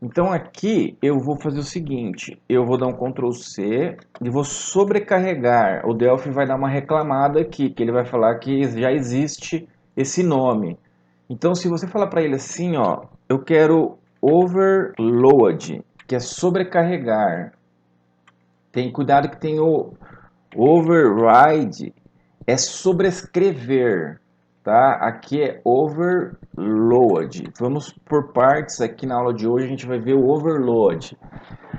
Então aqui eu vou fazer o seguinte, eu vou dar um Ctrl C e vou sobrecarregar. O Delphi vai dar uma reclamada aqui, que ele vai falar que já existe esse nome. Então se você falar para ele assim, ó, eu quero overload, que é sobrecarregar. Tem cuidado que tem o override, é sobrescrever, tá? Aqui é overload. Vamos por partes aqui na aula de hoje, a gente vai ver o overload.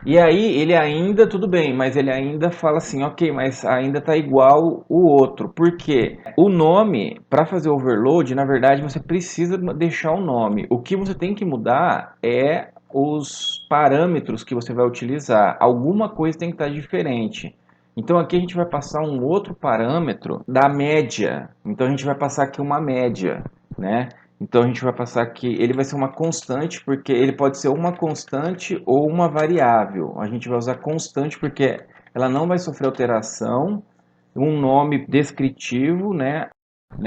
E aí ele ainda, tudo bem, mas ele ainda fala assim, ok, mas ainda está igual o outro. Por quê? O nome, para fazer overload, na verdade você precisa deixar o nome. O que você tem que mudar é os parâmetros que você vai utilizar. Alguma coisa tem que estar diferente. Então aqui a gente vai passar um outro parâmetro da média. Então a gente vai passar aqui uma média, né? Então a gente vai passar aqui, ele vai ser uma constante, porque ele pode ser uma constante ou uma variável. A gente vai usar constante porque ela não vai sofrer alteração, um nome descritivo, né?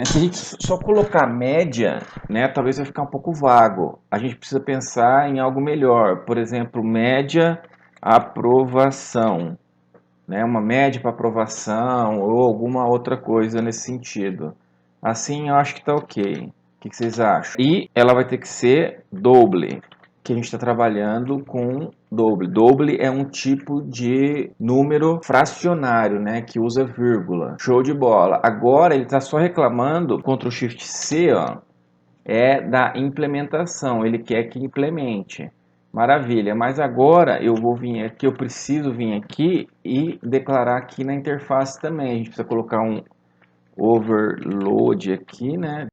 Se a gente só colocar média, né, talvez vai ficar um pouco vago. A gente precisa pensar em algo melhor, por exemplo, média aprovação, né, uma média para aprovação ou alguma outra coisa nesse sentido. Assim eu acho que está ok. O que vocês acham? E ela vai ter que ser doble, que a gente está trabalhando com doble. Doble é um tipo de número fracionário, né, que usa vírgula. Show de bola. Agora ele está só reclamando, Ctrl Shift C, ó, é da implementação. Ele quer que implemente. Maravilha, mas agora eu vou vir aqui, eu preciso vir aqui e declarar aqui na interface também. A gente precisa colocar um overload aqui, né?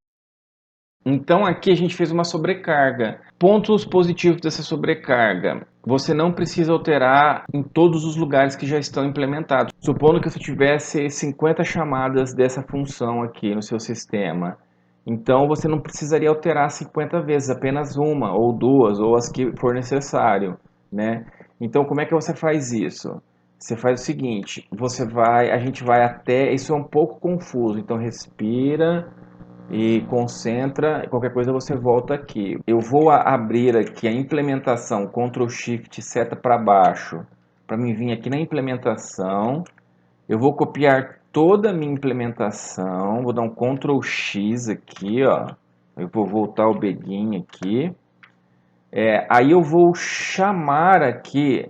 Então aqui a gente fez uma sobrecarga. Pontos positivos dessa sobrecarga. Você não precisa alterar em todos os lugares que já estão implementados. Supondo que você tivesse 50 chamadas dessa função aqui no seu sistema. Então você não precisaria alterar 50 vezes, apenas uma ou duas, ou as que for necessário, né? Então como é que você faz isso? Você faz o seguinte, a gente vai até, isso é um pouco confuso, então respira e concentra, qualquer coisa você volta aqui. Eu vou abrir aqui a implementação, Ctrl Shift seta para baixo, para mim vir aqui na implementação. Eu vou copiar toda a minha implementação, vou dar um Ctrl X aqui, ó. Eu vou voltar o Begin aqui. Aí eu vou chamar aqui,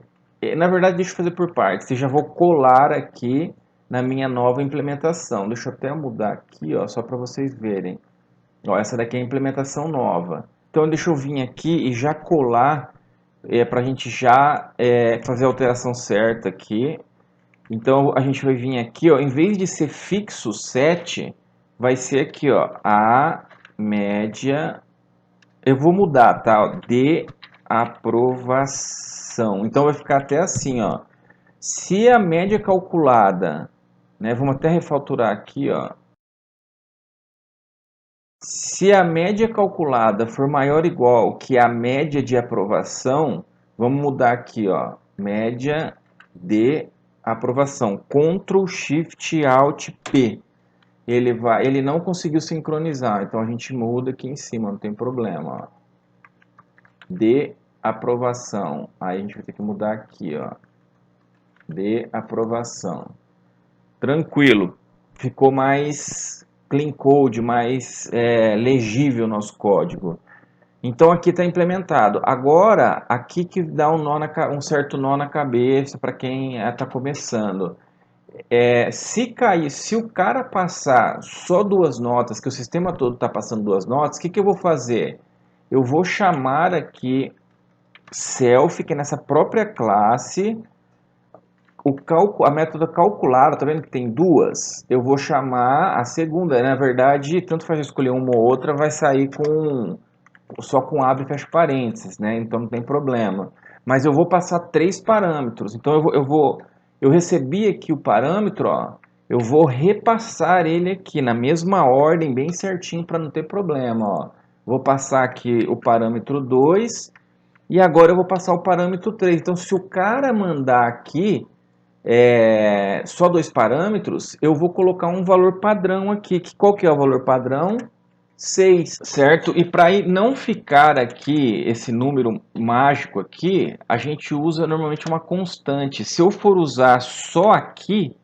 na verdade deixa eu fazer por partes, eu já vou colar aqui na minha nova implementação. Deixa eu até mudar aqui, ó, só para vocês verem. Ó, essa daqui é a implementação nova. Então deixa eu vir aqui e já colar, para a gente já fazer a alteração certa aqui. Então a gente vai vir aqui, ó, em vez de ser fixo 7, vai ser aqui, ó, a média. Eu vou mudar, tá? Ó, de aprovação. Então vai ficar até assim, ó. Se a média calculada, né, vamos até refaturar aqui, ó. Se a média calculada for maior ou igual que a média de aprovação, vamos mudar aqui, ó, média de aprovação. Ctrl Shift Alt P. Ele não conseguiu sincronizar, então a gente muda aqui em cima, não tem problema, ó. De aprovação. Aí a gente vai ter que mudar aqui, ó. De aprovação. Tranquilo. Ficou mais clean code, mais legível o nosso código. Então aqui está implementado. Agora, aqui que dá um certo nó na cabeça para quem está começando. Se o cara passar só duas notas, que o sistema todo está passando duas notas, o que eu vou fazer? Eu vou chamar aqui self, que é nessa própria classe, a método calculada, tá vendo que tem duas? Eu vou chamar a segunda, na verdade, tanto faz escolher uma ou outra, vai sair só com abre e fecha parênteses, né? Então não tem problema. Mas eu vou passar três parâmetros. Então eu recebi aqui o parâmetro, ó, eu vou repassar ele aqui na mesma ordem, bem certinho para não ter problema, ó. Vou passar aqui o parâmetro 2 e agora eu vou passar o parâmetro 3. Então se o cara mandar aqui só dois parâmetros, eu vou colocar um valor padrão aqui. Qual que é o valor padrão? 6, certo? E para não ficar aqui esse número mágico aqui, a gente usa normalmente uma constante. Se eu for usar só aqui,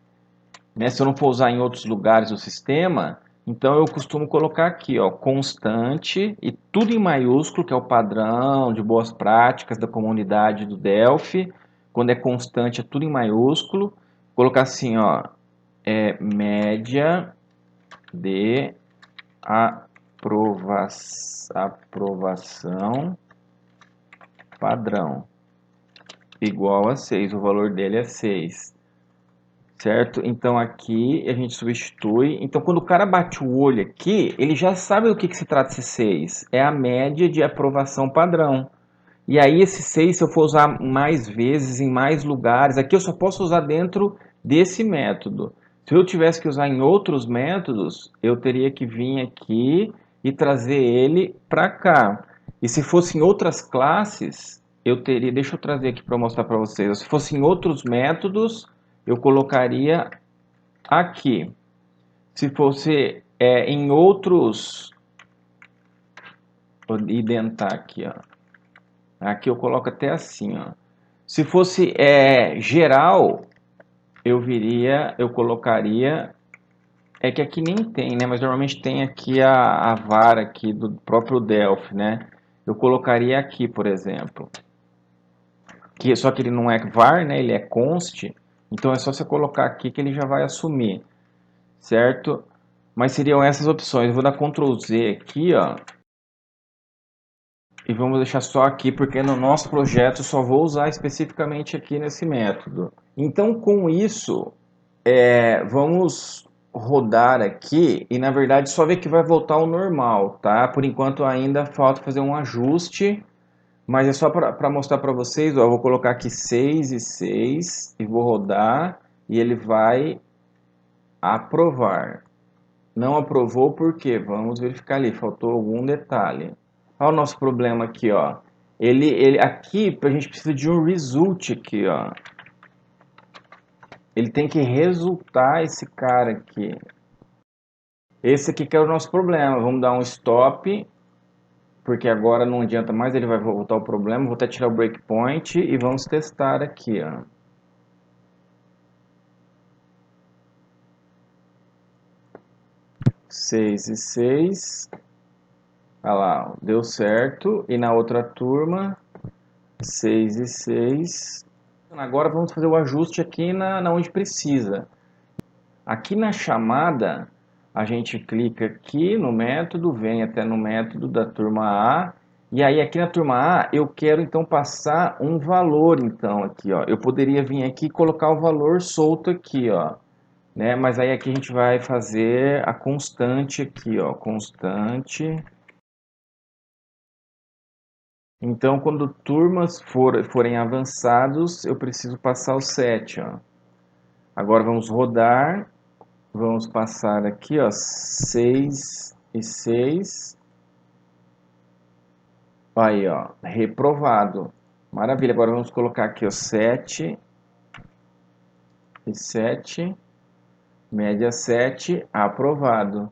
né, se eu não for usar em outros lugares do sistema, então eu costumo colocar aqui, ó, constante e tudo em maiúsculo, que é o padrão de boas práticas da comunidade do Delphi. Quando é constante é tudo em maiúsculo. Colocar assim, ó, média de aprovação padrão igual a 6. O valor dele é 6. Certo? Então aqui a gente substitui. Então quando o cara bate o olho aqui, ele já sabe do que se trata esse 6. É a média de aprovação padrão. E aí esse 6, se eu for usar mais vezes, em mais lugares, aqui eu só posso usar dentro desse método. Se eu tivesse que usar em outros métodos, eu teria que vir aqui e trazer ele para cá. E se fosse em outras classes, eu teria... Deixa eu trazer aqui para mostrar para vocês. Se fosse em outros métodos, eu colocaria aqui. Se fosse em outros... Vou identar aqui, ó. Aqui eu coloco até assim, ó. Se fosse geral, eu colocaria, é que aqui nem tem, né? Mas normalmente tem aqui a var aqui do próprio Delphi, né? Eu colocaria aqui, por exemplo. Só que ele não é var, né? Ele é const. Então é só você colocar aqui que ele já vai assumir, certo? Mas seriam essas opções. Eu vou dar Ctrl Z aqui, ó. E vamos deixar só aqui, porque no nosso projeto eu só vou usar especificamente aqui nesse método. Então, com isso, vamos rodar aqui e, na verdade, só ver que vai voltar ao normal, tá? Por enquanto, ainda falta fazer um ajuste, mas é só para mostrar para vocês, ó, eu vou colocar aqui 6 e 6 e vou rodar e ele vai aprovar. Não aprovou por quê? Vamos verificar ali, faltou algum detalhe. Olha o nosso problema aqui, ó. Aqui a gente precisa de um result aqui, ó. Ele tem que resultar esse cara aqui. Esse aqui que é o nosso problema. Vamos dar um stop, porque agora não adianta mais, ele vai voltar ao problema. Vou até tirar o breakpoint e vamos testar aqui, ó. Seis e 6. Olha lá, deu certo. E na outra turma, 6 e 6. Agora vamos fazer o ajuste aqui na onde precisa. Aqui na chamada, a gente clica aqui no método, vem até no método da turma A, e aí aqui na turma A eu quero então passar um valor então aqui, ó. Eu poderia vir aqui e colocar o valor solto aqui, ó, né? Mas aí aqui a gente vai fazer a constante aqui, ó, constante. Então, quando turmas forem avançados, eu preciso passar o 7, ó. Agora vamos rodar. Vamos passar aqui, ó, 6 e 6. Aí, ó, reprovado. Maravilha. Agora vamos colocar aqui, ó, 7 e 7. Média 7, aprovado.